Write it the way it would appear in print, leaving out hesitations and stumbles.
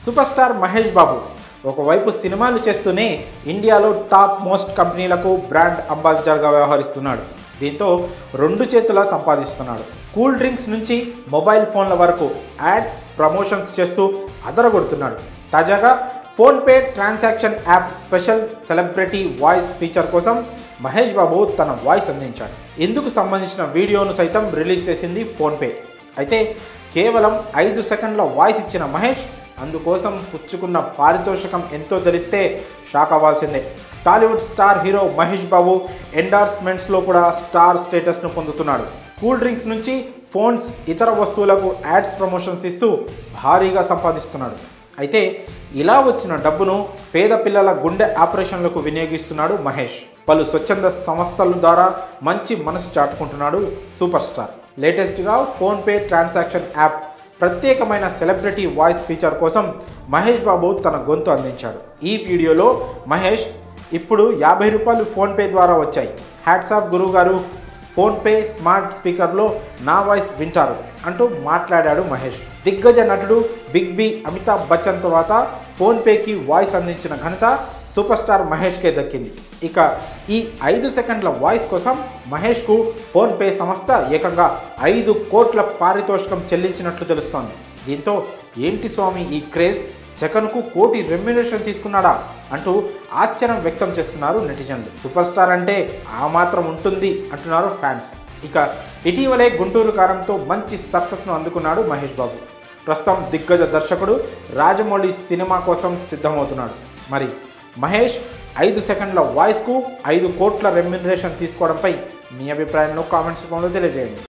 Super star Mahesh Babu ఒకవైపు సినిమాలు చేస్తూనే ఇండియాలో టాప్ మోస్ట్ కంపెనీలకు బ్రాండ్ అంబాసిడర్గా వ్యవహరిస్తున్నాడు. దీంతో రెండు చేతులా సంపాదిస్తున్నాడు. కూల్ డ్రింక్స్ నుంచి మొబైల్ ఫోన్ల వరకు యాడ్స్ ప్రమోషన్స్ చేస్తూ అదరగొడుతున్నాడు. తాజాగా PhonePe transaction app special celebrity voice feature కోసం మహేష్ బాబు తన వాయిస్ అందించాడు. ఇందుకు సంబంధించిన వీడియోను సైతం రిలీజ్ చేసింది ఫోన్పే. అయితే కేవలం 5 సెకండ్ల వాయిస్ ఇచ్చిన మహేష్ అందుకోసం పుచ్చుకున్న పారితోషికం ఎంతో తెలిస్తే షాక్ అవ్వాల్సిందే. టాలీవుడ్ స్టార్ హీరో మహేష్ బాబు ఎండార్స్మెంట్స్లో కూడా స్టార్ స్టేటస్ను పొందుతున్నాడు. కూల్ డ్రింక్స్ నుంచి ఫోన్స్, ఇతర వస్తువులకు యాడ్స్ ప్రమోషన్స్ ఇస్తూ భారీగా సంపాదిస్తున్నాడు. అయితే ఇలా వచ్చిన డబ్బును పేద పిల్లల గుండె ఆపరేషన్లకు వినియోగిస్తున్నాడు మహేష్. పలు స్వచ్ఛంద సంస్థల ద్వారా మంచి మనసు చాటుకుంటున్నాడు సూపర్ స్టార్. లేటెస్ట్గా ఫోన్పే ట్రాన్సాక్షన్ యాప్ ప్రత్యేకమైన సెలబ్రిటీ వాయిస్ ఫీచర్ కోసం మహేష్ బాబు తన గొంతు అందించాడు. ఈ వీడియోలో మహేష్, ఇప్పుడు 50 రూపాయలు ఫోన్పే ద్వారా వచ్చాయి, హ్యాట్సాప్ గురువు గారు, ఫోన్పే స్మార్ట్ స్పీకర్లో నా వాయిస్ వింటారు అంటూ మాట్లాడాడు మహేష్. దిగ్గజ నటుడు బిగ్ బి అమితాబ్ బచ్చన్ తర్వాత ఫోన్పేకి వాయిస్ అందించిన ఘనత సూపర్ స్టార్ మహేష్కే దక్కింది. ఇక ఈ 5 సెకండ్ల వాయిస్ కోసం మహేష్కు ఫోన్పే సంస్థ ఏకంగా 5 కోట్ల పారితోషికం చెల్లించినట్లు తెలుస్తోంది. దీంతో ఏంటి స్వామి ఈ క్రేజ్, సెకన్కు కోటి రెమ్యునరేషన్ తీసుకున్నాడా అంటూ ఆశ్చర్యం వ్యక్తం చేస్తున్నారు నెటిజన్లు. సూపర్ స్టార్ అంటే ఆ మాత్రం ఉంటుంది అంటున్నారు ఫ్యాన్స్. ఇక ఇటీవలే గుంటూరు కారంతో మంచి సక్సెస్ను అందుకున్నాడు మహేష్ బాబు. ప్రస్తుతం దిగ్గజ దర్శకుడు రాజమౌళి సినిమా కోసం సిద్ధమవుతున్నాడు. మరి మహేష్ 5 సెకండ్ల వాయిస్కు 5 కోట్ల రెమ్యునరేషన్ తీసుకోవడంపై మీ అభిప్రాయంలో కామెంట్స్ రూపంలో తెలియజేయండి.